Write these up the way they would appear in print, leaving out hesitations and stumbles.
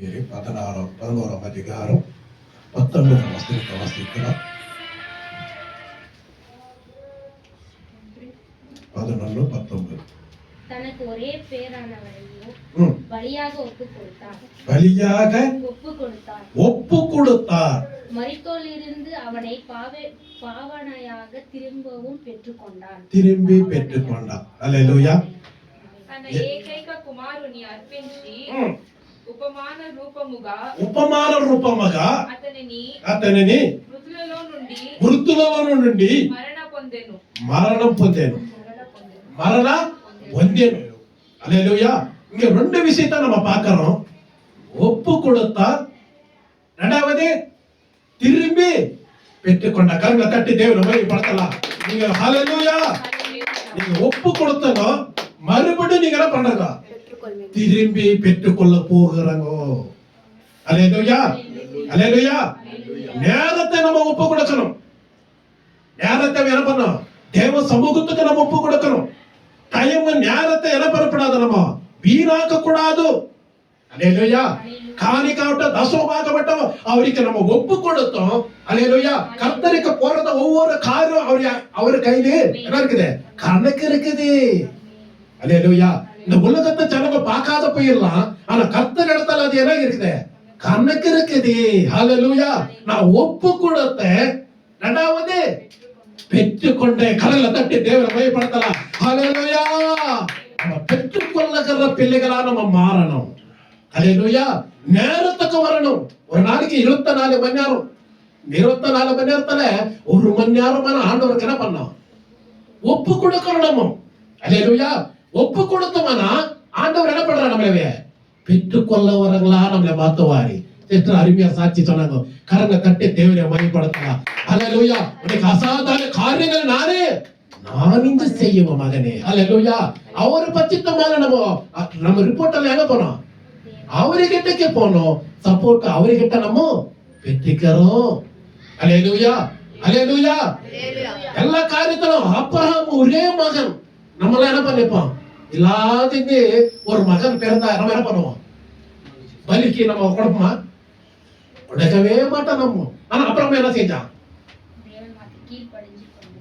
11ஆம் அதிகாரம் 19ஆம் வசனத்தை வாசிக்கிறார். 11:19. தனக்கு ஒரே பேரானவரையும் பலியாக ஒப்பு கொடுத்தார். மரித்தோரிலிருந்து அவனை பாவனையாக திரும்பி பெற்றுக்கொண்டார். அல்லேலூயா. తన ఏకైక కుమారుని అర్పించి ఉపమాన రూపముగా అతనిని మృతులలో నుండి మరణం పొందెను. அல்லேலூயா. இங்க ரெண்டு விஷயத்தை நம்ம பார்க்கிறோம். ஒப்பு கொடுத்தார், இரண்டாவது திரும்பி பெற்றுக்கொண்ட. கரங்களை தட்டி தேவனை மகிமைப்படுத்தலாம். நீங்க ஹல்லேலூயா. நீங்க ஒப்பு கொடுத்தனோ மறுபடியும் நீங்க என்ன பண்றீங்க? திரும்பி பெற்றுக்கொள்ள போகிறாங்க. அல்லேலூயா. அல்லேலூயா. நேரத்தை நம்ம ஒப்பு கொடுக்கணும். நேரத்தை என்ன பண்ணணும்? தேவ சமூகத்துக்கு நம்ம ஒப்பு கொடுக்கணும். டைம் நேரத்தை என்ன பண்ணக்கூடாது, நம்ம வீணாக்க கூடாது. அல்லேலூயா. காணிக்காவட்ட தசமமாகப்பட்ட அவருக்கு நம்ம ஒப்பு கொடுத்தோம். அல்லேலூயா. கர்த்தருக்கு போறத ஒவ்வொரு காரியம் அவர் கையில என்ன இருக்குது? கணக்கு இருக்குது. அல்லேலூயா. இந்த உலகத்தை ஜனங்க பார்க்காத போயிடலாம், ஆனா கர்த்தர் இடத்துல அது என்ன இருக்குது? கணக்கு இருக்குது. அல்லேலூயா. நான் ஒப்பு கொடுத்த, இரண்டாவது பெற்றுக்கொண்ட. கரங்களை தட்டி தேவனை மகிமைப்படுத்தலாம். அல்லேலூயா. நம்ம பெற்றுக்கொள்ளுகிற பிள்ளைகளா நம்ம மாறணும். அல்லேலூயா. நேரத்துக்கு வரணும். ஒரு நாளைக்கு 24 மணி நேரம். 24 மணி நேரத்துல 1 மணி நேரமான ஆண்டவருக்கு என்ன பண்ணோம்? ஒப்பு கொடுக்கணும் நம்ம. அல்லேலூயா. ஒப்பு கொடுத்தோம்னா ஆண்டவர் என்ன பண்றாரு? நம்மளவே பெற்றுக்கொள்ள வரங்களா நம்மளை மாத்துவாரி. சிஸ்டர் அருமையா சாட்சி சொன்னாங்க. கரங்களை தட்டி தேவனை மகிமைப்படுத்தலாம். அல்லேலூயா. இன்னைக்கு அசாதாரண காரியங்கள் நான் இங்க செய்யுவோம் மகனே. அல்லேலூயா. அவரு பட்சத்தமான நம்ம ரிப்போர்ட்ல எங்க போனோம்? அவர்கிட்ட போனோம். சப்போர்ட் அவர்கிட்ட நம்ம பெற்றுக்கிறோம். அல்லேலூயா. அல்லேலூயா. எல்லா காரியத்திலும் ஆபிரகாம் ஒரே மகன். நம்மளாம் என்ன பண்ணிப்போம்? எல்லாத்துக்கு ஒரு மகன் பிறந்தா நம்ம என்ன பண்ணுவோம்? பலிக்கு நம்ம கொடுப்போமா? கொடுக்கவே மாட்டோம் நம்ம. ஆனா அப்புறமா என்ன செஞ்சான்?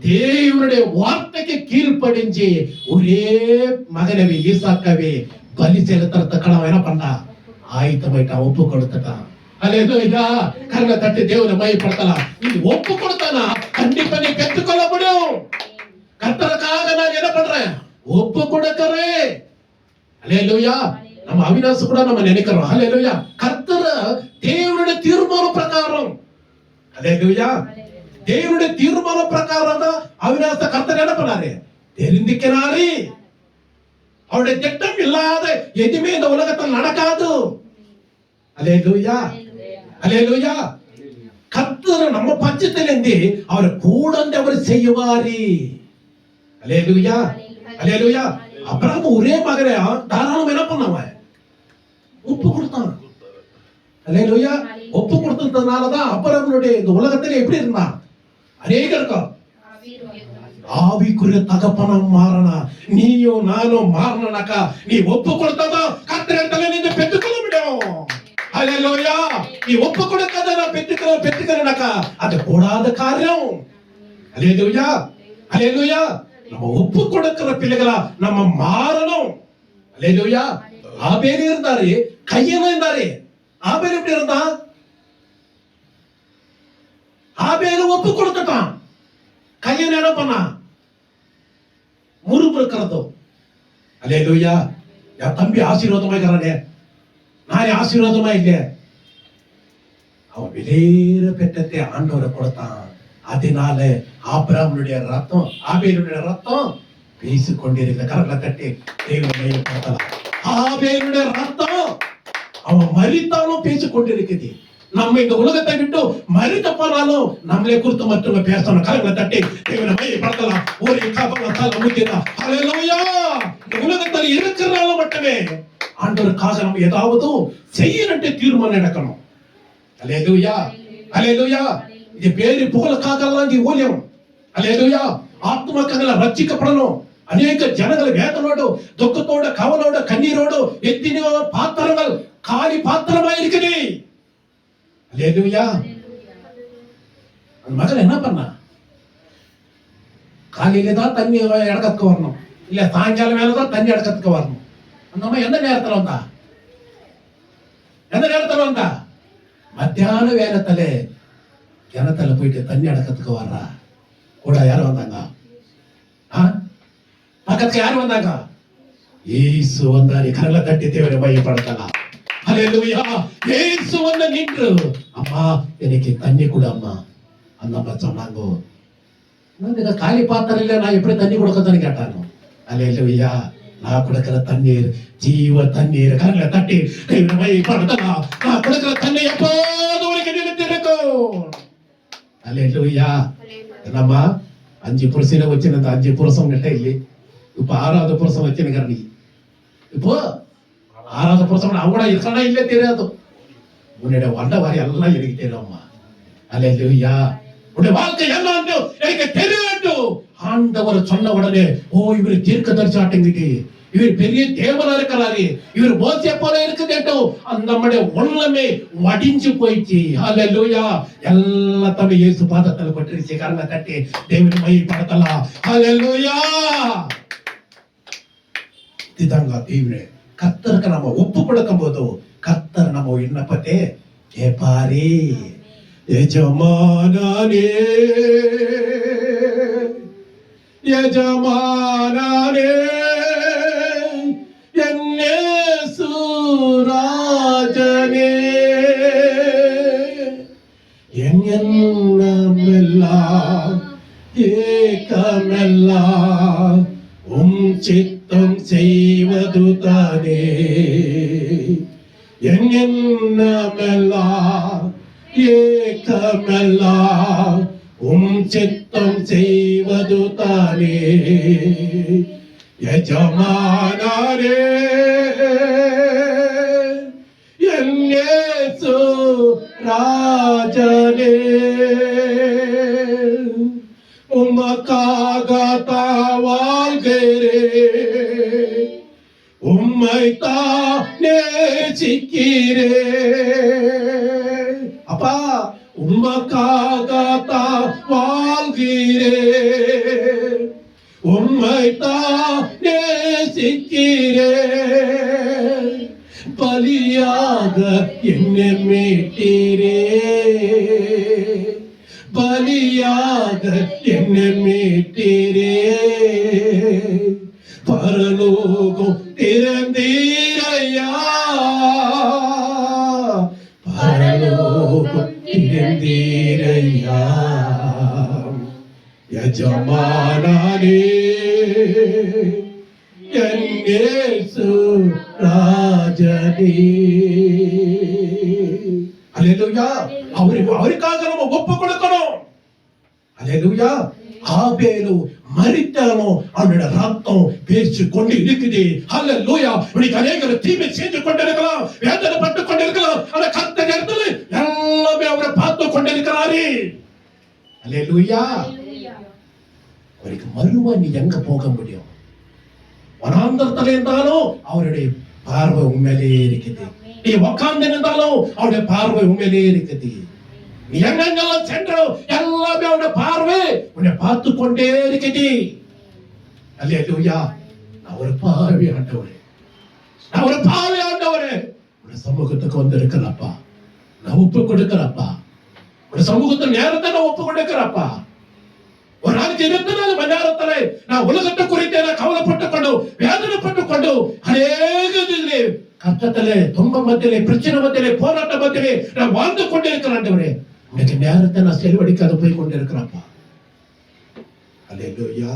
தேவனுடைய வார்த்தைக்கு கீழ்ப்படிஞ்சு ஒரே மகனவே ஈசாக்கவே பலி செலுத்துறதுக்கு அவன் என்ன பண்ணா? ஆயத்தமாயிட்டான், ஒப்பு கொடுத்துட்டான். அல்லேலூயா. கரங்களை தட்டி தேவனை மகிமைப்படுத்தலாம். இது ஒப்பு கொடுத்தானா கண்டிப்பா நீ பெற்றுக்கொள்ள முடியும். கர்த்தருக்காக நான் என்ன பண்றேன்? ஒப்பு கொடுக்கிறேன். அல்லேலூயா. நம்ம அவினாசி கூட நம்ம நினைக்கிறோம். அல்லேலூயா. கர்த்தர் தேவனுடைய தீர்மான பிரகாரம், அல்லேலூயா, தேவனுடைய தீர்மான பிரகாரம் தான் அவினாச கர்த்தர் என்ன பண்ணாரு? தெரிந்திக்கிறாரு. அவருடைய திட்டம் இல்லாத எதுவுமே இந்த உலகத்தில் நடக்காது. அல்லேலூயா. அல்லேலூயா. கர்த்தர் நம்ம பட்சத்திலிருந்து அவர் கூட அவர் செய்வாரு. அல்லேலூயா. அல்லேலூயா. அப்புறம் ஒரே மகனை தாராளம் என்ன பண்ணான்? ஒப்பு கொடுத்தான். அல்லேலூயா. ஒப்பு கொடுத்ததுனாலதான் அப்புறம்னுடைய இந்த உலகத்துல எப்படி இருந்தான்? அநேகருக்கும் ஆவிக்குரிய தகப்பனம் மாறனா. நீயும் நானும் மாறனாக்கா நீ ஒப்பு கொடுத்ததான் கர்த்தரிடத்துல நீங்க பெற்றுக்கொள்ள முடியும். அல்லேலூயா. நீ ஒப்பு கொடுக்காத நான் பெற்றுக்கிறேனாக்கா அது கூடாத காரியம். அல்லேலூயா. அல்லேலூயா. நம்ம ஒப்பு கொடுக்கிற பிள்ளைகளா நம்ம மாறணும். அல்லேலூயா. ஆபேல் இருந்தாரு, கையன் இருந்தாரு. ஆபேல் எப்படி இருந்தான்? ஆபேல் ஒப்பு கொடுத்துட்டான். கையன் என்ன பண்ணான்? முறுமுறுக்கிறதோ. அல்லேலூயா. என் தம்பி ஆசீர்வாதமா இருக்கிறானே, நானே ஆசீர்வாதமா இல்லையே. அவன் வெளியேற பெற்றத்தை ஆண்டவரை கொடுத்தான். அதனால ஆபிரகாமுடைய ரத்தம், ஆபேலுடைய ரத்தம் பேசிக் கொண்டிருக்க. கரங்களை தட்டி தேவனை மகிமைப்படுத்தலாம். ஆபேலுடைய ரத்தம் அவன் மரித்தாலும் பேசிக் கொண்டிருக்குது. நம்ம இந்த உலகத்தை விட்டு மரித்த போனாலும் நம்மளை குறித்து மற்றவங்க பேசணும். கரங்களை தட்டி தேவனை மகிமைப்படுத்தலாம். ஒரு கபலத்தால் ஊத்திடலாம். அல்லேலூயா. இந்த உலகத்தில் இருக்கிறனால மட்டுமே ஆண்டவருக்காக நம்ம ஏதாவது செய்யணும்னு தீர்மானம் எடுக்கணும். அல்லேலூயா. அல்லேலூயா. இது பேரு புகழுக்காக எல்லாம் ஊழியம். அல்லேலூயா. ஆத்மாக்களை ரட்சிக்கப்படணும். அநேக ஜனங்கள் வேதனோடு துக்கத்தோட கவலோட கண்ணீரோடு எத்தனையோ பாத்திரங்கள் காலி பாத்திரமா இருக்குது. அல்லேலூயா. அந்த மகன் என்ன பண்ணா? காலையில தான் தண்ணி இடக்கத்துக்கு வரணும், இல்ல சாயங்காலம் மேலதான் தண்ணி இடக்கத்துக்கு வரணும். அந்த அம்மா எந்த நேரத்துல வந்தா? எந்த நேரத்துல வந்தா? மத்தியான வேலத்துல கிணத்துல போயிட்டு தண்ணி அடக்கத்துக்கு வர்றா. கூட யாரும் வந்தாங்க? பக்கத்துக்கு யாரும் வந்தாங்க? இயேசு வந்தாரு. கரங்களை தட்டி தேவனை மையப்படுத்தலாம். அல்லேலூயா. இயேசு வந்து நின்று, அம்மா எனக்கு தண்ணி கொடு அம்மா. அந்த அம்மா சொன்னாங்க, காலி பாத்திரம் இல்ல, நான் எப்படி தண்ணி கொடுக்கறதுன்னு கேட்டாங்க. அல்லேலூயா. நான் கொடுக்கிற தண்ணீர் ஜீவ தண்ணீர். கரங்களை தட்டி தேவனை மையப்படுத்தலாம். நான் கொடுக்கிற தண்ணி எப்போது உனக்கு நிலைத்திருக்கும். அல்லேலூயா. என்னம்மா 5 புருஷனை வச்சு அந்த 5 புருஷன் கிட்ட இல்லையே, இப்ப 6வது புருஷன் வச்சுருக்கிற நீ. இப்போ 6வது புருஷன் அவங்கள இருக்கானா இல்ல தெரியாது. உன்னுடைய வந்த வாரி எல்லாம் எனக்கு தெரியும்மா. அல்லேலூயா. உன்னுடைய வாழ்க்கை எல்லாம் எனக்கு தெரிய வேண்டும். ஆண்டவர் சொன்ன உடனே, ஓ இவர் தீர்க்கதரிசி ஆட்டங்கிட்டு, இவர் பெரிய தேவனா இருக்கிறாரு, இவர் மோசே போல இருக்குது, அந்த நம்முடைய உள்ளமே வடிஞ்சு போயிடுச்சு. அல்லேலூயா. எல்லாத்தையும் இயேசு பாதத்தில் பட்டுருச்சு. கரங்களை தட்டி தேவனை மையப்படுத்தலாம். அல்லேலூயா. இதுதாங்க தேவனே. கர்த்தருக்கு நம்ம ஒப்பு கொடுக்கும் போது கர்த்தர் நம்ம விண்ணப்பத்தை கேட்பாரே. எஜமானே எஜமானே என்னே சூராஜனே எண்ணமெல்லாம் ஏக்கமெல்லாம் சித்தம் செய்வது தானே. எண்ணமெல்லாம் ஏக்கமெல்லாம் சித்தம் செய்வது தானே. எஜமானரே என் இயேசு ராஜனே, உமக்காக வாழ்கிறேன், உம்மை தான் நேசிக்கிறேன். அப்பா உமக்காக தான் வாழ்கிறேன், உம்மை தான் நேசிக்கிறேன். பலியாக என்னை மீட்டீரே, பலியாக என்னை மீட்டீரே. பரலோகம் திறந்தீரையா, பரலோகம் திறந்தீரையா. எஜமானரே என் இயேசு ராஜனே. அல்லேலூயா. அவருக்காக நம்ம ஒப்பு கொடுக்கணும். அல்லேலூயா. ஆபேலு மரித்தாலும் அவனுடைய ரத்தம் பேசி கொண்டு இருக்குது. அல்லேலூயா. இன்னைக்கு அநேகர் தீமை செய்து கொண்டிருக்கலாம், வேதனைப்பட்டு கொண்டிருக்கலாம். ஆனா கர்த்தர் இடத்துல எல்லாமே அவரை பார்த்து கொண்டிருக்கிறாரு. அல்லேலூயா. அவருக்கு மறுவா நீ எங்க போக முடியும்? வனாந்தரத்தில் இருந்தாலும் அவருடைய பார்வை உண்மையிலே இருக்குது. நீ உட்கார்ந்து இருந்தாலும் அவருடைய பார்வை உண்மையிலே இருக்குது. நீ எங்கெங்கெல்லாம் சென்றோம் எல்லாமே அவருடைய பார்வை உன்னை பார்த்து கொண்டே இருக்குது. அல்லேலூயா. நான் ஒரு பார்வை ஆண்டவரே, நான் ஒரு பார்வை ஆண்டவரே, உன் சமூகத்துக்கு வந்து இருக்கிறப்பா, நான் ஒப்பு கொடுக்கிறப்பா. உன் சமூகத்தில் நேரத்தை நான் ஒப்பு கொடுக்கிறப்பா. ஒரு நாளைக்கு 24 மணி நேரத்துல நான் உலகத்தை குறித்து நான் கவலைப்பட்டுக் கொண்டு வேதனைப்பட்டுக் கொண்டு அநேக கஷ்டத்திலே துன்ப மத்தியிலே பிரச்சனை மத்தியிலே போராட்ட மத்தியிலே நான் வாழ்ந்து கொண்டிருக்கிறேன். இன்னைக்கு நேரத்தை நான் செலவழிக்காத போய் கொண்டிருக்கிறப்பா. அல்லேலூயா.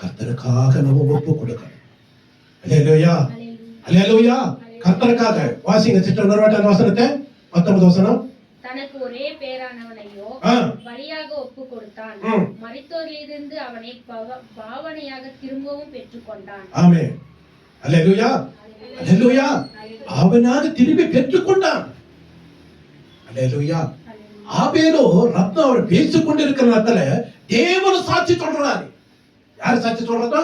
கர்த்தருக்காக நம்ம ஒப்பு கொடுக்கணும். அல்லேலூயா. அல்லேலூயா. கர்த்தருக்காக வாசிங்க சிஸ்டர் நர்வாட்டான் வசனத்தை 19 வசனம். தனக்கு ஒரே பேரானவனையோ பலியாக ஒப்பு கொடுத்தான், மரித்தோரிலிருந்து அவனை பாவனையாக திரும்பவும் பெற்றுக்கொண்டான். ஆமென். அல்லேலூயா. அல்லேலூயா. அவனாக திரும்பி பெற்றுக்கொண்டான். அல்லேலூயா. ஆபேலோ ரத்தம் அவர் பேசிக் கொண்டிருக்கிற நேரத்துல தேவன சாட்சி சொல்றாரு. யார் சாட்சி சொல்றதோ?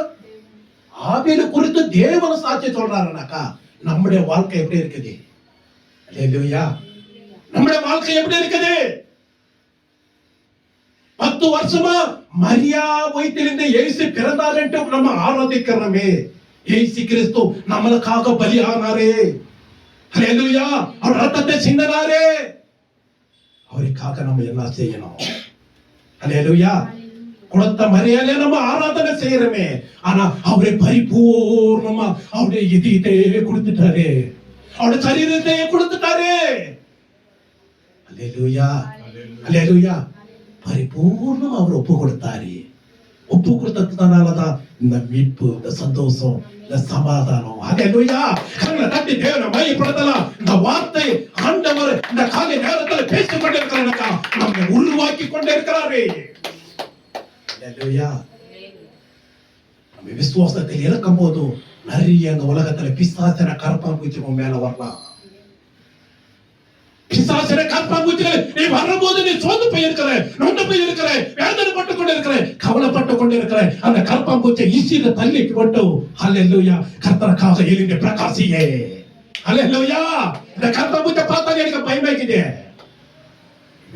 ஆபேலு குறித்து தேவன சாட்சி சொல்றாருனாக்கா நம்முடைய வாழ்க்கை எப்படி இருக்குது? அல்லேலூயா. நம்முடைய வாழ்க்கை எப்படி இருக்குது? 10 வருஷமா மரியா வயிற்றிலிருந்து இயேசு பிறந்தார் என்று நம்ம ஆராதிக்கிறோமே. இயேசு கிறிஸ்து நம்மளுக்காக பலியானாரே. அல்லேலூயா. அவர் ரத்தத்தை சிந்தினாரே. அவருக்காக நம்ம என்ன செய்யணும்? அல்லேலூயா. கொடுத்த மரியாதை நம்ம ஆராதனை செய்யறோமே. ஆனா அவரை பரிபூர்ணமா அவருடைய இதயத்தையே கொடுத்துட்டாரு, அவருடைய சரீரத்தையே கொடுத்துட்டாரு. அல்லேலூயா. அல்லேலூயா. பரிபூர்ணமா அவர் ஒப்பு கொடுத்தாரு. ஒப்பு கொடுத்ததுனாலதான் இந்த மீட்பு, இந்த சந்தோஷம், இந்த சமாதானம். அல்லேலூயா. கரங்களை தட்டி தேவனை மையப்படுத்தலாம். இந்த வார்த்தை ஆண்டவர் இந்த காலை நேரத்தில் பேசிக் கொண்டிருக்கிறார், நம்மை உருவாக்கி கொண்டிருக்கிறாரே. அல்லேலூயா. நம்ம விசுவாசத்தில் இருக்கும் போது நிறைய அந்த உலகத்துல பிசாசன கரப்பாம்பூச்சி மேல வரலாம். பிசாசன கரப்பாம்பூச்சிகள் நீ வரும்போது நீ சோர்ந்து போயிருக்கிற, நொந்து போயிருக்கிற, வேதனைப்பட்டு கொண்டிருக்கிற, கவலைப்பட்டு கொண்டிருக்கிற அந்த கரப்பாம்பூச்சை ஈஸியில தள்ளி போட்டு அல்லேலூயா கர்த்தருக்காக எழுந்து பிரகாசியே. அல்லேலூயா. இந்த கரப்பாம்பூச்சை பார்த்தா எனக்கு பயமாக்குது.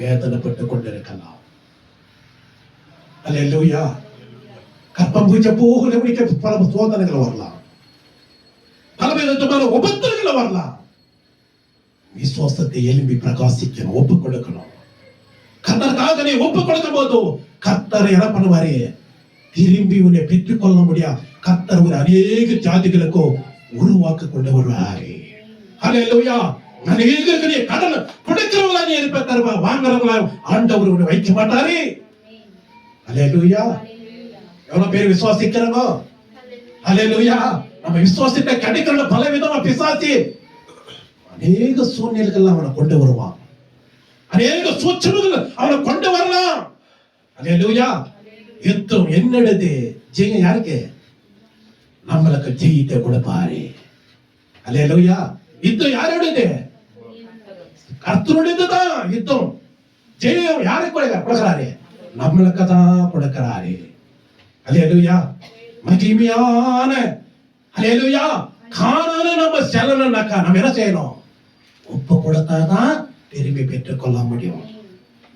வேதனைப்பட்டு கொண்டிருக்கலாம். அல்லேலூயா. கற்பம்பூச்சை போகல பல சோதனைகள் வரலாம், பல விதமான உபத்திரங்கள் வரலாம். விசுவாசத்தை எழும்பி பிரகாசிக்கணும், ஒப்பு கொடுக்கணும். கர்த்தருக்காக நீ ஒப்பு கொடுக்கும் போது கர்த்தர் என்ன பண்ணுவாரு? திரும்பி உன்னை பெற்றுக் கொள்ள முடியாது. கர்த்தர் ஒரு அநேக ஜாதிகளுக்கு உருவாக்க கொண்டு வருவாரு. அல்லேலூயா. அநேகருக்கு நீ கடன் கொடுக்கிறவங்களா நீ இருப்ப, தருவா வாங்குறவங்களா ஆண்டவர் உன்னை வைக்க மாட்டாரு. அல்லேலூயா. எவ்வளவு பேர் விசுவாசிக்கிறாங்க? அல்லேலூயா. நம்ம விசுவாசத்தை கிடைக்கிற பல விதமா பிசாசி அநேக சூழ்நிலைகள் அவனை கொண்டு வருவான், அநேக சூட்சமங்கள் அவனை கொண்டு வரலாம். அல்லேலூயா. யுத்தம் என்னது? ஜெயம் யாருக்கு? நம்மளுக்கு ஜெயித்தை கொடுப்பாரு. அல்லேலூயா. யுத்தம் யாரோடது? கர்த்தருடையதுதான் யுத்தம். ஜெயம் யாருக்கு கொடுக்கிறாரு? நம்மளுக்கு தான் கொடுக்கிறாரு. அல்லேலூயா. மகிமையான அல்லேலூயா காணான நம்ம செல்லணும்னாக்கா நம்ம என்ன செய்யணும்? ஒப்பு கொடுத்தாதான் திரும்பி பெற்றுக் கொள்ள முடியும்.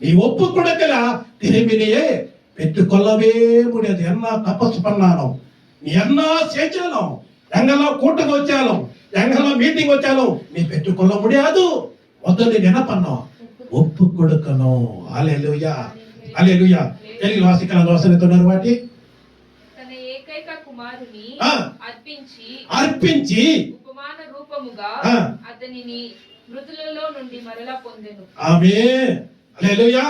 நீ ஒப்பு கொடுக்கல திரும்பினையே பெற்றுக் கொள்ளவே முடியாது. என்ன தபஸ் பண்ணாலும், நீ என்ன செஞ்சாலும், எங்கெல்லாம் கூட்டம் வச்சாலும், எங்கெல்லாம் மீட்டிங் வச்சாலும் நீ பெற்றுக் கொள்ள முடியாது. முதல்ல என்ன பண்ணும்? ஒப்பு கொடுக்கணும். அல்லேலூயா. அல்லேலூயா. தெலுங்கு வாசிக்கலாம் வசனத்தை ஒரு வாட்டி. తన ఏకైక కుమారుని అర్పించి ఉపమాన రూపముగా అతనిని మృతులలో నుండి మరలా పొందెను. ఆమేన్. హల్లెలూయా.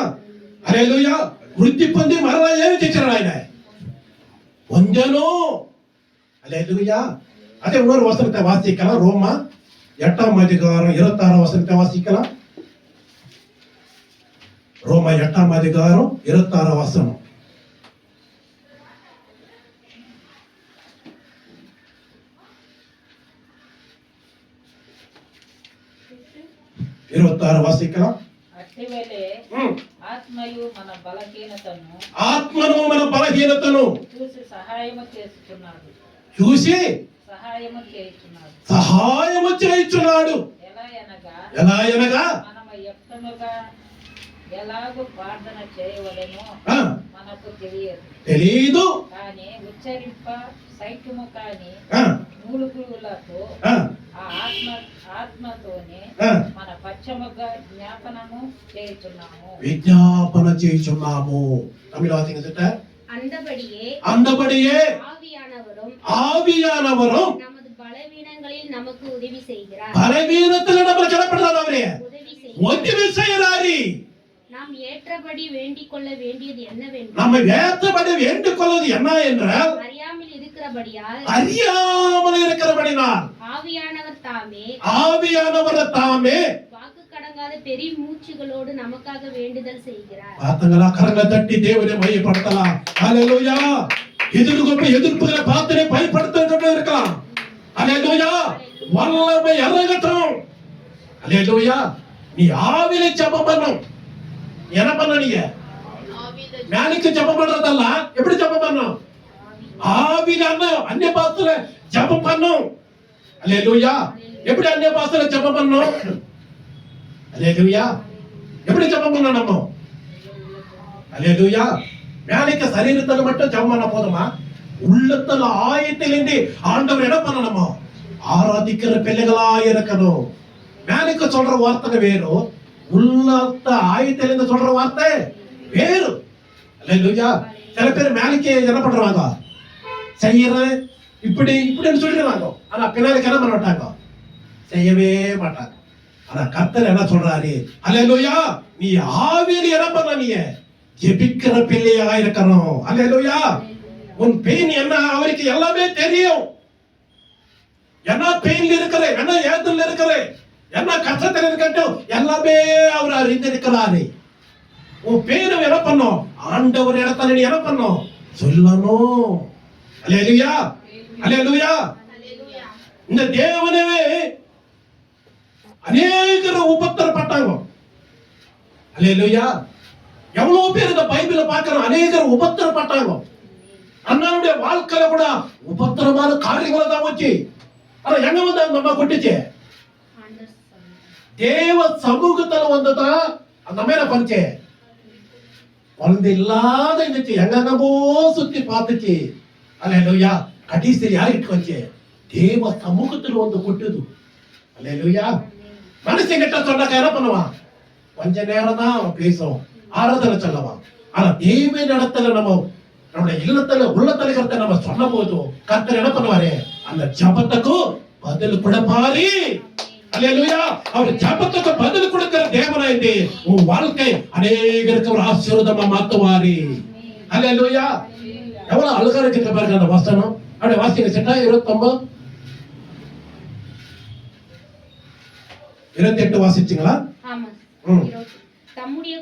హల్లెలూయా. వృద్ధి పొంది మరలా ఏమి చేశారు ఆయన? పొందెను. హల్లెలూయా. అదే இன்னொரு வசனத்தை வாசிக்கலாம். ரோமா 8ஆம் அதிகாரம் 26ஆம் வசனத்தை வாசிக்கலாம். ரோமா 8ஆம் அதிகாரம் 26ஆம் வசனம். 26 వాసికలం. అట్టివేళే ఆత్మయు మన బలహీనతను చూసి సహాయము చేయుచున్నాడు. ఎలా అనగా మనము ఎక్కనుగా ఎలాగూ ప్రార్థన చేయవలెనో మనకు తెలియదు. కానీ ఉచ్చరింప సైక్యము కాని మూలుగులతో ఆ ఆత్మతోనే మన పశ్చముగా విజ్ఞాపన చేయుచున్నాము. தமிழ் வாசிங்க சிஸ்டர். அந்தபடியே ஆவியானவரும் நமது பலவீனங்களில் நமக்கு உதவி செய்கிறார். பலவீனத்தில் நமக்கு கடப்படுறார். அவரே உதவி செய்கிறாரு. நாம் ஏற்றபடி வேண்டிக் கொள்ள வேண்டியது என்னவென்றால், நம்ம ஏற்றபடி வேண்டிக் கொள்வது என்ன என்றால், அறியாமல் இருக்கிறபடினால் ஆவியானவர் தாமே வாக்கு கடங்காத பெரிய மூச்சுகளோடு நமக்காக வேண்டுதல் செய்கிறார். பாத்தங்களா? கரங்களை தட்டி தேவனை மையப்படுத்தலாம். ஹல்லேலூயா. எதிர்ப்புகளை பார்த்து பயன்படுத்த இருக்கலாம். ஹல்லேலூயா. வல்லமை இறங்கட்டும். ஹல்லேலூயா. நீ ஆவியிலே ஜெபம் பண்ணணும். என்ன பண்ண? நீங்க மேலுக்கு ஜெபம் பண்றதல்ல, எப்படி ஜெபம் பண்ணணும்? ஆவியில அந்நிய பாஷையில ஜெபம் பண்ணணும். அல்லேலூயா. எப்படி அந்நிய பாஷையில ஜெபம் பண்ணணும்? அல்லேலூயா. எப்படி ஜெபம் பண்ணணும் நம்ம? அல்லேலூயா. வேலைக்கு சரீரத்துல மட்டும் ஜெபம் பண்ண போதுமா? உள்ளத்துல ஆயத்திலிருந்து ஆண்டவர் என்ன பண்ணணுமா? ஆராதிக்கிற பிள்ளைகளா இருக்கணும். வேலைக்கு சொல்ற வார்த்தை வேறு, உள்ளத்த ஆயத்திலிருந்து சொல்ற வார்த்தை வேறு. அல்லேலூயா. சில பேர் வேலைக்கு என்ன பண்றாங்க? செய்யறேன் இப்படி இப்படின்னு சொல்லிடுவாங்க. ஆனா பின்னாடி என்ன பண்ண மாட்டாங்க? செய்யவே மாட்டாங்க. ஆனா கர்த்தர் என்ன சொல்றாரு? அல்லேலூயா. நீ ஆவியில என்ன பண்ண? நீ ஜெபிக்கிற பிள்ளையா இருக்கணும். அல்லேலூயா. உன் பெயின் என்ன அவருக்கு எல்லாமே தெரியும். என்ன பெயின்ல இருக்கிற, என்ன ஏத்துல இருக்கிற, என்ன கஷ்டத்துல இருக்கட்டும் எல்லாமே அவர் அறிந்திருக்கிறாரு. உன் பேரு என்ன பண்ணும்? ஆண்டவர் இடத்துல நீ என்ன பண்ணும்? சொல்லணும். அல்லேலூயா. அல்லேலூயா. இந்த தேவனவே அநேகர் உபத்திரப்பட்டாங்க. அல்லேலூயா. எவ்வளவு பேர் இந்த பைபிள பார்க்கிறோம், அநேகர் உபத்திரப்பட்டாங்க. அண்ணனுடைய வாழ்க்கையில கூட உபத்திரமான காரியங்களை தான் வச்சு. ஆனா எங்க வந்து அந்த அம்மா கொட்டுச்சு? தேவ சமூகத்துல வந்துதான் அந்த அம்மா என்ன பண்ணுச்சு? குழந்தை இல்லாத இருந்துச்சு, எங்கெங்கமோ சுத்தி பார்த்துச்சு. அல்லேலூயா. கடைசியில் யாருக்கு வச்சு? தேவ சமூகத்தில் வந்து கொட்டுது. அல்லேலூயா. மனுஷன் கிட்ட சொன்னாக்க என்ன பண்ணுவான்? கொஞ்ச நேரம் தான் அவன் பேசுவான், ஆராதனை சொல்லுவான். ஆனா தேவ இடத்துல நம்முடைய இல்லத்துல உள்ளத்துல கருத்தை நம்ம சொன்ன போதும் கர்த்தர் என்ன பண்ணுவாரு? அந்த ஜபத்துக்கும் பதில் கொடுப்பாரு. அல்லேலூயா. அவர் ஜபத்துக்கு பதில் கொடுக்கிற தேவனாயிருந்து உன் வாழ்க்கை அநேகருக்கு ஒரு ஆசீர்வாதமா மாத்துவாரு. அல்லேலூயா. எவ்வளவு அழகா இருக்கு பாருங்க அந்த வசனம். அப்படியே வாசிங்க. செட்டா 29 வாசிச்சீங்களா? ஆமா. தம்முடைய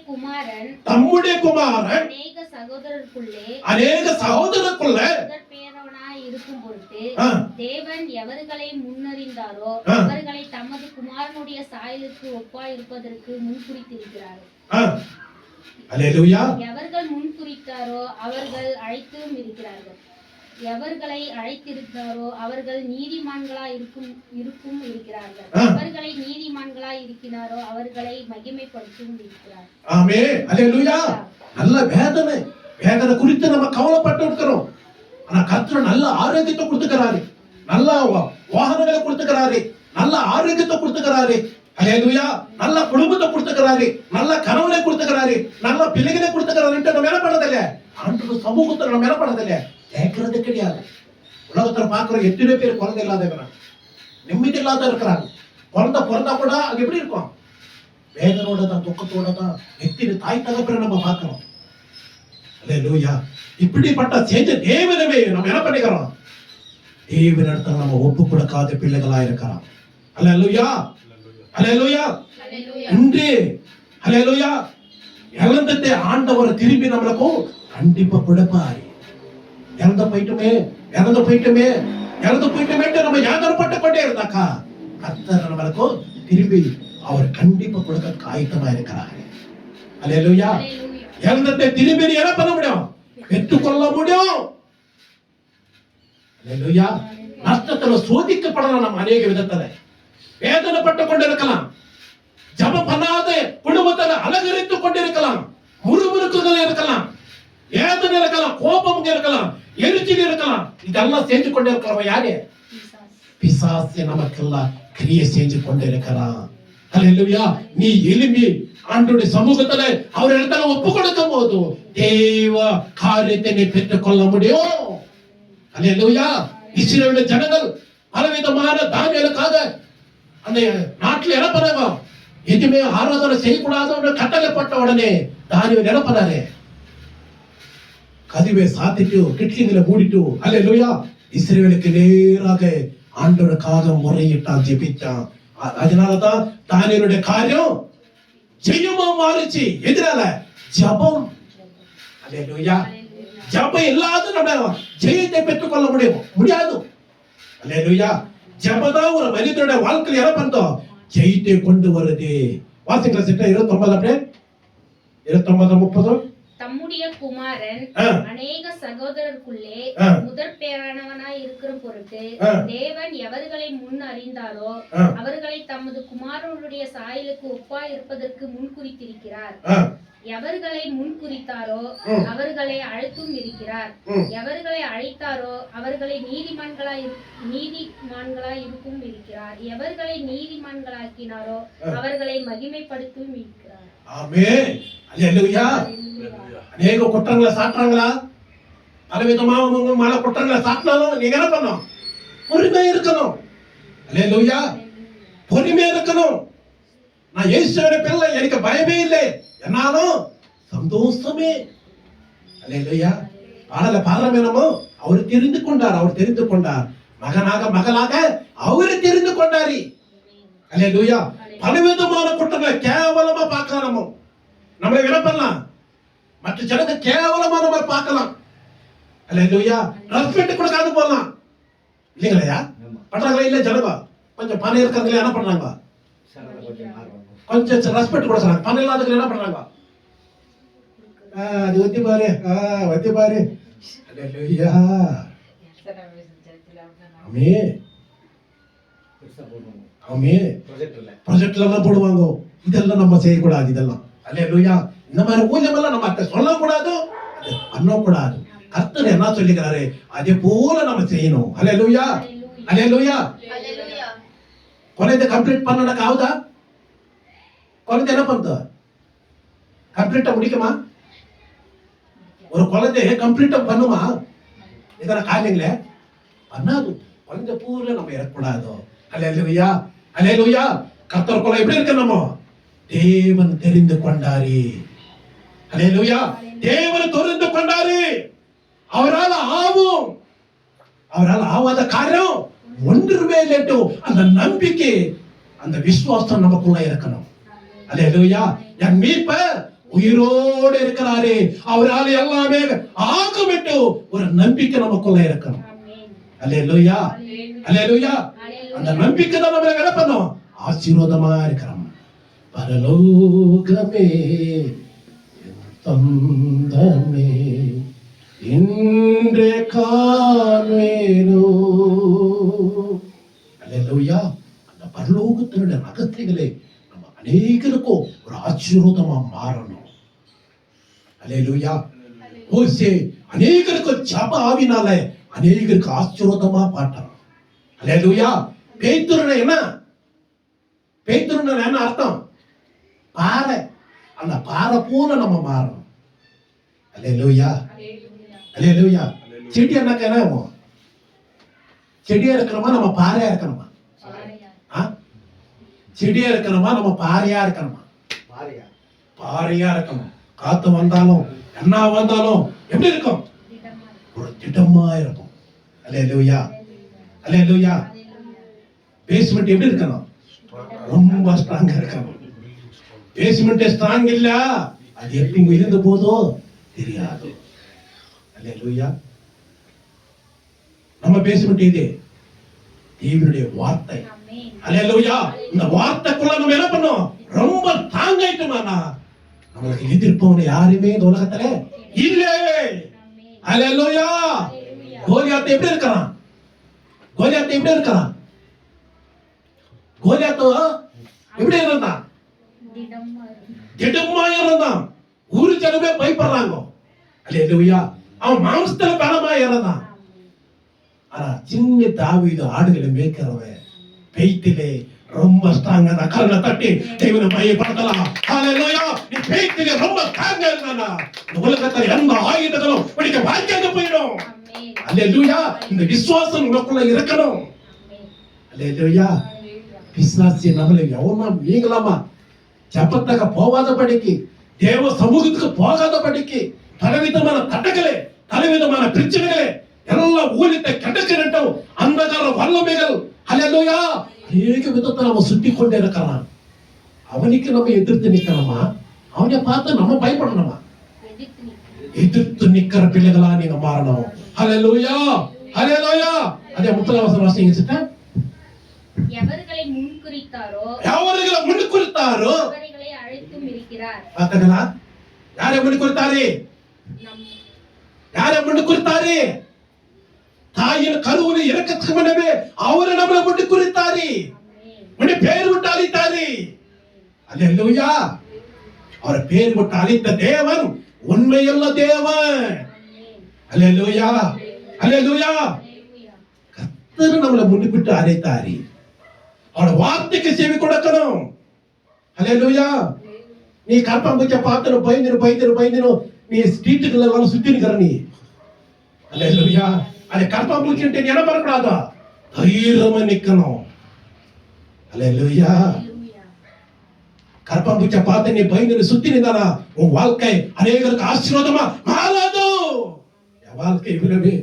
குமாரன் அநேக சகோதரருக்குள்ளே பேரவனாய் இருக்கும் பொருட்டு தேவன் எவர்களை முன்னறிந்தாரோ அவர்களை தமது குமாரனுடைய சாயலுக்கு ஒப்பாய் இருப்பதற்கு முன்குறித்திருக்கிறார். அல்லேலூயா. எவர்கள் முன்குறித்தாரோ அவர்கள் அழைத்தும் இருக்கிறார்கள். எவர்களை அழைத்திருக்கிறாரோ அவர்கள் நீதிமான்களா இருக்கும் இருக்கிறார்கள். அவர்களை நீதிமான்களா இருக்கிறாரோ அவர்களை மகிமைப்படுத்தும் இருக்கிறார். ஆமென். அல்லேலூயா. நல்ல வேதனை குறித்து நம்ம கவலைப்பட்டு இருக்கிறோம். ஆனா கர்த்தர் நல்ல ஆரோக்கியத்தை கொடுத்துக்கிறாரு, நல்ல வாகனங்களை கொடுத்துக்கிறாரு, நல்ல ஆரோக்கியத்தை கொடுத்துக்கிறாரு. அல்லேலூயா. நல்ல குடும்பத்தை கொடுத்துக்கிறாரு, நல்ல கணவனை கொடுத்துக்கிறாரு, நல்ல பிள்ளைகளை கொடுத்துக்கிறாரு. நம்ம என்ன பண்ணதில்லை? ஆண்டவர் சமூகத்தை நம்ம என்ன பண்ணதில்லை? கேட்கறது கிடையாது. உலகத்துல பாக்குற எத்தனை பேர் குழந்தை இல்லாதவங்க, நிம்மதி இல்லாத இருக்கிறாங்க. குழந்தை பிறந்தா கூட அது எப்படி இருக்கும்? வேதனோட தான், துக்கத்தோட தான். எத்தனை தாய் தகப்பனை நம்ம பார்க்கிறோம். அல்லேலூயா. இப்படிப்பட்ட செஞ்ச தேவனவே நம்ம என்ன பண்ணிக்கிறோம்? தேவனிடத்துல நம்ம ஒப்பு கொடுக்காத பிள்ளைகளா இருக்கிறோம். அல்லேலூயா. அல்லேலூயா. இன்று அல்லேலூயா இழந்ததை ஆண்டவர் திரும்பி நம்மளுக்கும் கண்டிப்பா கொடுப்பாரு. இறந்து போயிட்டுமே நம்ம யாதரப்பட்டு கொண்டே இருந்தாக்கா கர்த்தர் நம்மளுக்கும் திரும்பி அவர் கண்டிப்பா கொடுக்க ஆயத்தமா இருக்கிறாரு. அல்லேலூயா. இறந்ததை திரும்பி என்ன பண்ண முடியும்? பெற்றுக்கொள்ள முடியும். அல்லேலூயா. நஷ்டத்துல சோதிக்கப்படலாம். நம்ம அநேக விதத்துல வேதனைப்பட்டு கொண்டிருக்கலாம். ஜபம் பண்ணாத குடும்பத்தில் அலங்கரித்துக் கொண்டிருக்கலாம். முறுமுறுக்குகள் இருக்கலாம், வேதனை இருக்கலாம், கோபம் இருக்கலாம், எரிச்சல் இருக்கலாம். இதெல்லாம் செஞ்சு கொண்டே இருக்கிறவன் யாரு? பிசாசு நமக்கெல்லாம் கிரியை செஞ்சு கொண்டிருக்கிறான். அல்லேலூயா. நீ எலும்பி ஆண்டவருடைய சமூகத்துல அவர் இடத்துல ஒப்பு கொடுக்கும் போது தேவ காரியத்தை நீ பெற்றுக் கொள்ள முடியும். அல்லேலூயா. இஸ்ரவேல் ஜனங்கள் பலவிதமான தானியலுக்காக அந்த நாட்டில் என்ன பண்ணாங்க? எதுவுமே ஆராதனை செய்யக்கூடாது கட்டளைப்பட்ட உடனே தானியல் என்ன பண்ணாரு? கதவை சாத்திட்டு கிட்லிங்களை மூடிட்டு அல்லேலூயா இஸ்ரவேலுக்கு நேராக ஆண்டவருக்காக முறையிட்டான், ஜெபிச்சான். அதனாலதான் தானியலுடைய காரியம் ஜெயமா மாறிச்சு. எதனால? ஜபம். அல்லேலூயா. ஜபம் இல்லாத நம்ம ஜெயத்தை பெற்றுக் கொள்ள முடியாது. அல்லேலூயா. ஜபதான் ஒரு மனிதனுடைய வாழ்க்கையில் என்ன பண்ணோம்? ஜெயத்தை கொண்டு வருது. வாசிக்கிற சிட்ட 29 அப்படியே 29 30 தம்முடைய குமாரன் அநேக சகோதரருக்குள்ளே முதற் பேரானவனாய் இருக்கிற பொருட்டு தேவன் எவர்களை முன் அறிந்தாரோ அவர்களை தமது குமாரனுடைய சாயலுக்கு ஒப்பாய் இருப்பதற்கு முன் குறித்திருக்கிறார். எவர்களை முன் குறித்தாரோ அவர்களை அழைத்தும் இருக்கிறார். எவர்களை அழைத்தாரோ அவர்களை நீதிமான்களாய் இருக்கும் இருக்கிறார். எவர்களை நீதிமான்களாக்கினாரோ அவர்களை மகிமைப்படுத்தும் இருக்கிறார். ஆமென். அல்லேலூயா. அநேக குற்றங்களை சாட்டுறாங்களா? பலவிதமாக மேல குற்றங்களை சாட்டினாலும் நீங்க என்ன பண்ணணும்? பொறுமையா இருக்கணும். அல்லேலூயா. பொறுமையா இருக்கணும். நான் இயேசுவோட பிள்ளை, எனக்கு பயமே இல்லை என்னாலும் சந்தோஷமே. அல்லேலூயா. பாடல பாடுறோம் என்னமோ, அவர் தெரிந்து கொண்டார் மகனாக மகளாக அவரு தெரிந்து கொண்டாரு. அல்லேலூயா. பலவிதமான குற்றங்களை கேவலமா பார்க்கலாம். நம்மளை என்ன பண்ணலாம்? மற்ற ஜனத்தை கேவலமா நம்ம பார்க்கலாம். அல்லேலூயா. ரெஸ்பெக்ட் கொடுக்காது போகலாம் இல்லைங்களா? பண்றாங்களா? இல்ல ஜனவா கொஞ்சம் பணம் இருக்கிறவங்க என்ன பண்றாங்க? கொஞ்சம் ரெஸ்பெக்ட் கொடுக்குறாங்க. பணம் இல்லாதவங்க என்ன பண்றாங்க? அது வத்தி பாரு, வத்தி பாரு. அல்லேலூயா. ஆமென். ஆமென். ப்ராஜெக்ட்ல எல்லாம் போடுவாங்க. இதெல்லாம் நம்ம செய்யக்கூடாது. இதெல்லாம் அல்லேலூயா. இந்த மாதிரி ஊழியம் எல்லாம் நம்ம சொல்லக்கூடாது, பண்ணக்கூடாது. கர்த்தர் என்ன சொல்லிக்கிறாரு அதே போல நம்ம செய்யணும். அல்லேலூயா. அல்லேலூயா. குழந்தை கம்ப்ளீட் பண்ண ஆகுதா? குழந்தை என்ன பண்ணுது? கம்ப்ளீட்டா முடிக்குமா? ஒரு குழந்தை கம்ப்ளீட்டா பண்ணுமா? இதன காரியங்களே பண்ணாது. குழந்தை பூரா நம்ம இறக்கூடாது. அல்லேலூயா. அல்லேலூயா. கர்த்தருக்குள்ள எப்படி இருக்க? நம்ம தேவன் தெரிந்து கொண்டாரு. அல்லேலூயா. தேவன் தெரிந்து கொண்டாரு. அவரால் ஆவாத காரியம் ஒன்றுமே இல்லைட்டு அந்த நம்பிக்கை, அந்த விசுவாசம் நமக்குள்ள இருக்கணும். அல்லேலூயா. என் மீட்பர் உயிரோடு இருக்கிறாரே, அவரால் எல்லாமே ஆகுமிட்டு ஒரு நம்பிக்கை நமக்குள்ள இருக்கணும். அல்லேலூயா. அல்லேலூயா. அந்த நம்பிக்கை தான் நம்ம என்ன பண்ணோம்? ஆசீர்வாதமா இருக்கிறோம். பரலோகமே தந்தமே இன்றே காண்பேனோ. அல்லேலூயா. அந்த பரலோகத்தினுடைய ரகசியங்களை நம்ம அநேகருக்கும் ஒரு ஆசீர்வாதமா மாறணும். அல்லேலூயா. மோசே அநேகருக்கு ஜப ஆவினால அநேகருக்கு ஆசீர்வாதமா பாட்டான். அல்லேலூயா. பேதுருன்னா என்ன? பேதுருன்னா என்ன அர்த்தம்? பாறை. அந்த பாறை போல நம்ம மாறணும். அல்லேலூயா. அல்லேலூயா. செடி என்ன? செடியா இருக்கணுமா நம்ம பாறையா இருக்கணுமா? செடியா இருக்கணுமா நம்ம பாறையா இருக்கணுமா? பாறையா இருக்கணும். காத்து வந்தாலும் என்ன வந்தாலும் எப்படி இருக்கும்? ஒரு திடமா இருக்கும். அல்லேலூயா. அல்லேலூயா. பேஸ்மெண்ட் எப்படி இருக்கணும்? ரொம்ப ஸ்ட்ராங்கா இருக்கணும். பேஸ்மெண்ட் ஸ்ட்ராங் இல்ல, அது எப்படி இருந்த போதோ தெரியாது. அல்லேலூயா. நம்ம பேஸ்மெண்ட் இது தேவனுடைய வார்த்தை. அல்லேலூயா. இந்த வார்த்தைக்குள்ள நம்ம என்ன பண்ணோம்? ரொம்ப ஸ்ட்ராங் ஆயிட்டோம்னா நமக்கு எதிர்ப்பவன் யாருமே இந்த உலகத்துல இல்ல. அல்லேலூயா. கோலியாத் எப்படி இருக்கான்? கோலியாத் எப்படி இருக்கான்? கோலியாத் எப்படி இருந்தான்? திடமா இருந்தான். ஊரு ஜனமே பயப்படுறாங்க. அல்லேலூயா. அவன் மாம்சத்துல பலமா இருந்தான். ஆனா சின்ன தாவீது ஆடுகளை மேய்க்கிறவன் பெய்த்திலே ரொம்ப ஸ்ட்ராங்கா தான். கரங்களை தட்டி தேவனை மையப்படுத்தலாம். அல்லேலூயா. நீ பெய்த்திலே ரொம்ப ஸ்ட்ராங்கா இருந்தானா இந்த உலகத்துல எந்த ஆயுதங்களும் படிக்க வாய்க்காத போயிடும். அல்லேலூயா. இந்த விசுவாசம் உங்களுக்குள்ள இருக்கணும். அல்லேலூயா. பிசாசு நம்மளை எவனா நீங்களாமா ஜபத்துக்கு போகாத படிக்கு, தேவ சமூகத்துக்கு போகாத படிக்கு, பலவிதமான தட்டங்களே, பலவிதமான பிரச்சனைகளே எல்லாம் ஊழியத்தை கெடுக்கிட்டோம். அந்த கால வல்லமைகள் அல்லேலூயா அநேக விதத்தை நம்ம சுட்டி கொண்டே இருக்கிறான். அவனுக்கு நம்ம எதிர்த்து நிக்கணுமா? அவனை பார்த்து நம்ம பயப்படணுமா? எதிர்த்து நிக்கிற பிள்ளைகளா நீங்க மாறணும். அல்லேலூயா. அல்லேலூயா. அதே முத்தலவசனம் வாசிங்க சிஸ்டர். எவர்களை முன்குறித்தாரோ அவர்களை அழைத்தும் இருக்கிறார். பார்த்தீங்களா? யாரை முன்னு குறித்தாரு? யாரை முன்னு குறித்தாரு? தாயின் கருவுல இறக்கத்துக்கு முன்னமே அவரை நம்மளை முன்னு குறித்தாரு, முன்ன பேர் விட்டு அழைத்தாரு. அல்லேலூயா. அவர் பேர் விட்டு அழைத்த தேவன் உண்மையுள்ள தேவன். அல்லேலூயா, அல்லேலூயா. கர்த்தர் நம்மளை முன்னிட்டு அழைத்தாரு. அவருடைய வார்த்தைக்கு செவி கொடுக்கணும். அல்லேலூயா. நீ கற்பம்பூச்ச பார்த்து பயந்துரு நீ ஸ்ட்ரீட்டுக்குள்ள எல்லாம் சுத்தி நிக்கிற நீ. அல்லேலூயா. அது கற்பம்பூச்சிட்டு நீ என்ன பண்ணக்கூடாதா? தைரியமா நிக்கணும். அல்லேலூயா. கற்பம்பூச்ச பார்த்து நீ பயந்துரு சுத்தி நின்றானா உன் வாழ்க்கை அநேகருக்கு ஆசீர்வாதமா மாறாது. என் வாழ்க்கை இவ்வளவு,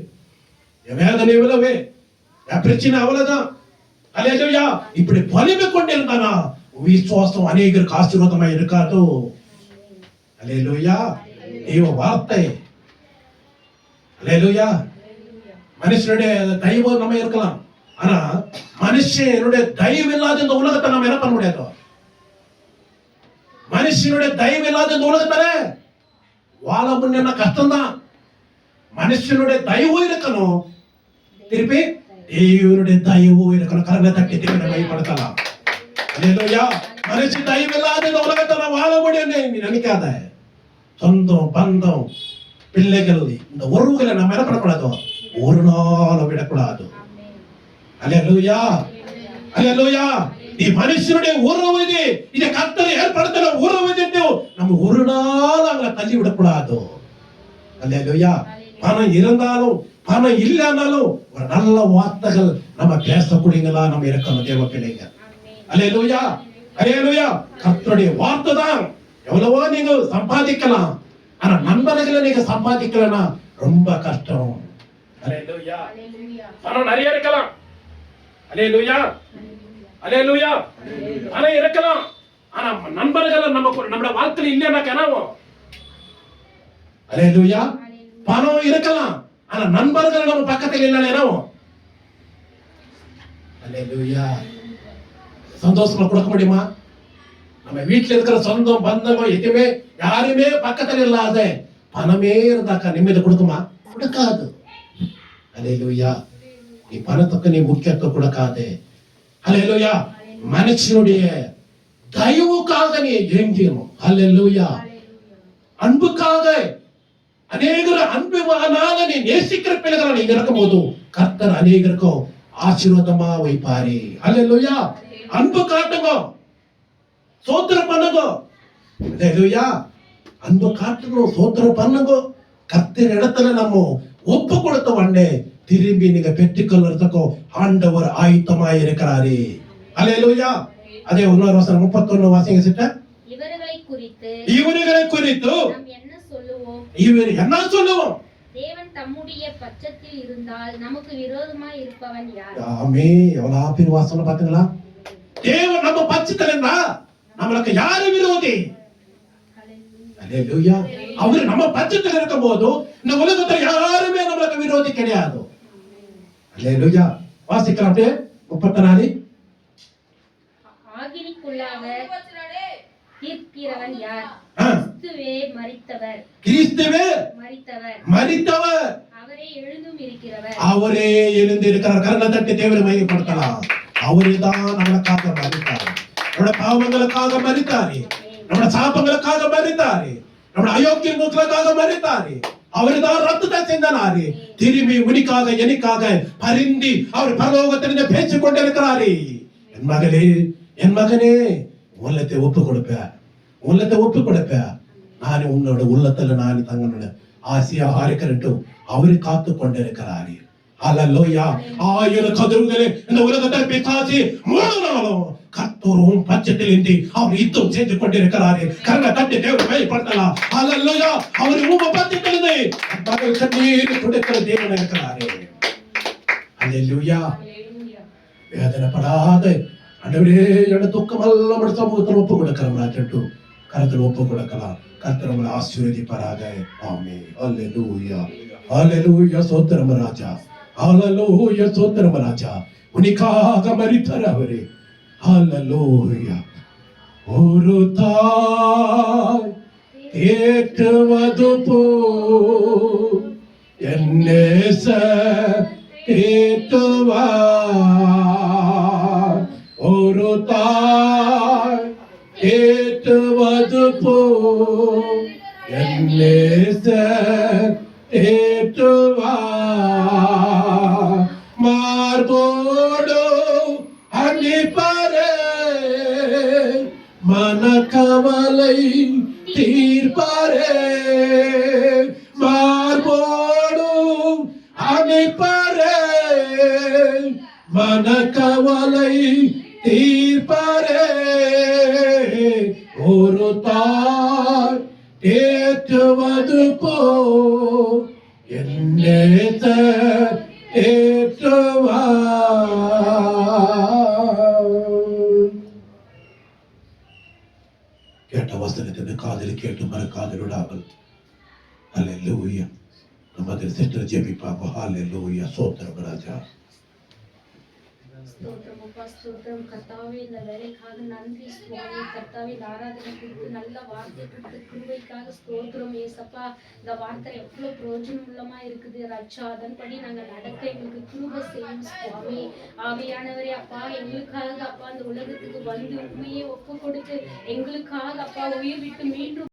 என் வேதனை இவ்வளவு, என் பிரச்சனை அவ்வளவுதான். அல்லேலூயா. இப்படி பலிமை கொண்டிருந்தானா விசுவாசம் அநேகருக்கு ஆசீர்வாதமா இருக்காது. அல்லேலூயா. தேவ வார்த்தை. அல்லேலூயா. மனுஷனுடைய தயவு நம்ம இருக்கலாம், ஆனா மனுஷனுடைய தயவு இல்லாத இந்த உலகத்தை நம்ம என்ன பண்ண முடியாது. மனுஷனுடைய தயவு இல்லாத இந்த உலகத்துல வாழ முடியும்னா கஷ்டம்தான். மனுஷனுடைய தயவு இருக்கணும், திருப்பி தேவனுடைய தயவு இருக்கணும். கரங்களை தட்டி தேவனை மையப்படுத்தலாம். அல்லேலூயா. மனுஷன் தயவு இல்லாத இந்த உலகத்துல வாழ முடியும் நீ நினைக்காத. சொந்தம், பந்தம், பிள்ளைகள், இந்த உறவுகளை நம்ம என்ன பண்ணக்கூடாது, ஒரு நாள் விடக்கூடாது. அல்லேலூயா, அல்லேலூயா. நீ மனுஷனுடைய உறவு, இதை கர்த்தர் ஏற்படுத்தின உறவு, நம்ம ஒரு நாள் அவங்களை தள்ளி விடக்கூடாது. அல்லேலூயா. பணம் இருந்தாலும் பணம் இல்லைனாலும் ஒரு நல்ல வார்த்தைகள் நம்ம பேசக்கூடியங்களா நம்ம இருக்கணும் தேவ பிள்ளைங்க. அல்லேலூயா, அல்லேலூயா. கர்த்தருடைய வார்த்தை தான். எவ்வளவோ நீங்க சம்பாதிக்கலாம், ஆனா நண்பர்களை நீங்க சம்பாதிக்கலன்னா ரொம்ப கஷ்டம். அல்லேலூயா. பணம் நிறைய இருக்கலாம். அல்லேலூயா, அல்லேலூயா. பணம் இருக்கலாம், ஆனா நண்பர்கள் நம்ம வாழ்க்கையில இல்லைன்னா கனவும். அல்லேலூயா. பணம் இருக்கலாம், ஆனா நண்பர்கள் நம்ம பக்கத்தில் இல்லைன்னா என்னவும். அல்லேலூயா. சந்தோஷமா கொடுக்க முடியுமா? நம்ம வீட்டுல இருக்கிற சொந்தம் பந்தம் எதுவுமே யாருமே பக்கத்துல இல்லாத பணமே இருந்தாக்கா நிம்மதி கொடுக்குமா? கொடுக்காது. அல்லேலூயா. நீ பணத்துக்கு நீ முக்கியத்துவம் கொடுக்காது. அல்லேலூயா. மனுஷனுடைய தயவுக்காக நீ ஏங்கிடணும். அல்லேலூயா. அன்புக்காக அநேகர் அன்புனால நீ நேசிக்கிற பிள்ளைகளை நீங்க இருக்கும் போது கர்த்தர் அநேகருக்கும் ஆசீர்வாதமா வைப்பாரு. அல்லேலூயா. அன்பு காட்டுங்க, சோத்திரம் பண்ணுங்க. அல்லேலூயா. அன்பு காட்டணும், சோத்திரம் பண்ணுங்க. கர்த்தர் இடத்துல நம்ம ஒப்பு கொடுத்த உடனே திரும்பி நீங்க பெற்றுக்கொள்றதுக்கும் ஆண்டவர் ஆயத்தமாய் இருக்கிறாரு. அல்லேலூயா. அதே 1 வசனம் 31 வாசிங்க சிஸ்டர். இவர்களை குறித்து நாம் என்ன சொல்லுவோம்? இவர் என்ன சொல்லுவோம்? தேவன் தம்முடைய பட்சத்தில் இருந்தால் நமக்கு விரோதமாய் இருப்பவன் யார்? ஆமே. எவ்வளவு பெரிய வாசனை பாத்தீங்களா? தேவன் நம்ம பட்சத்தில் இருந்தா நம்மளுக்கு யாரு விரோதி? அல்லேலூயா. அவர் நம்ம பட்சத்தில் இருக்கும் போது இந்த உலகத்தில் யாருமே நம்மளுக்கு விரோதி கிடையாது. அல்லேலூயா. வாசிக்கலாம் அப்படியே 34. ஆகினிக்குள்ளாக தீர்க்கிறவன் யார்? கிறிஸ்துவே மரித்தவர், அவரே எழுந்தும் இருக்கிறவர். அவரே எழுந்து இருக்கிறார். கரங்களை தட்டி தேவனை மையப்படுத்தலாம். அவரே தான் நம்மளுக்காக மரித்தார். நம்முடைய பாவங்களுக்காக மரித்தாரு, நம்முடைய சாபங்களுக்காக மரித்தாரு, நம்முடைய அயோக்கியங்களுக்காக மரித்தாரு. அவர்தான் ரத்தத்தை சிந்தினாரு. திரும்பி உனக்காக எனக்காக பரிந்து அவர் பரலோகத்திலிருந்து பேசிக் கொண்டிருக்கிறாரு. என் மகளே, என் மகனே, உள்ளத்தை ஒப்பு கொடுப்பேன், உள்ளத்தை ஒப்பு கொடுப்பேன். நான் உன்னோட உள்ளத்துல நான் தங்களோட ஆசையாக இருக்கிறட்டும். அவரு காத்து கொண்டிருக்கிறாரு. அல்லேலூயா. 1000 கதிர்களை இந்த உலகத்தை பிசாசு மூடனாலும் கர்த்தரும் பட்சத்தில் இன்றி அவர் யுத்தம் செய்து கொண்டிருக்கிறாரு. கரங்களை தட்டி தேவனை மையப்படுத்தலாம். அல்லேலூயா. அவர் உங்க பட்சத்தில் இருந்து மகள் கண்ணீர் துடைக்கிற தேவன் இருக்கிறாரு. அல்லேலூயா. வேதனைப்படாத ஆண்டவரே, என்னோட துக்கம் எல்லாம் சமூகத்தில் ஒப்பு கொடுக்கிறோம். கருத்தில் ஒப்பு கொடுக்கலாம். கர்த்தர் உங்களை ஆசீர்வதிப்பாராக. ஆமென். அல்லேலூயா, அல்லேலூயா. சோத்திரம் ராஜா, அல்லேலூயா. சோத்திரம் ராஜா. உனக்காக மரித்தார் அவரே. அல்லேலூயா. ஒரு தாய் தேற்றுவது போ என்னேச தேற்றுவார் ஒரு தாய் தேற்றுவது போ என்னேச தேற்றுவார் மார்போடு அன்னிப்பாரே மனக்கவலை தீர்ப்பாரே மார்போடும் அணைப்பாரே மனக்கவலை தீர்ப்பாரே ஒரு தாய் ஏற்றுவது போ என்னேத்த கேட்ட வசனத்தின் காதில் கேட்டு மறு காதில் விடாமல் அல்லேலூயா. நம்ம அதில் சிஸ்டர் ஜெபிப்பாங்க. அல்லேலூயா. சோத்திரம் ராஜா. ஸ்தோத்திரம் அப்பா, ஸ்தோத்திரம் கர்த்தாவே. இந்த வேலைக்காக நன்றி சுவாமி. கர்த்தாவே, இந்த ஆராதனை கொடுத்து நல்ல வார்த்தை கொடுத்து கிருபைக்காக ஸ்தோத்திரம் ஏசப்பா. இந்த வார்த்தை எவ்வளவு பிரயோஜனம் உள்ளமா இருக்குது ரட்சா. அதன்படி நாங்கள் நடக்க எங்களுக்கு கிருபை செய்யும் சுவாமி. ஆவியானவரே அப்பா, எங்களுக்காக அப்பா அந்த உலகத்துக்கு வந்து உண்மையை ஒப்பு கொடுத்து எங்களுக்காக அப்பா உயிர் விட்டு மீண்டும்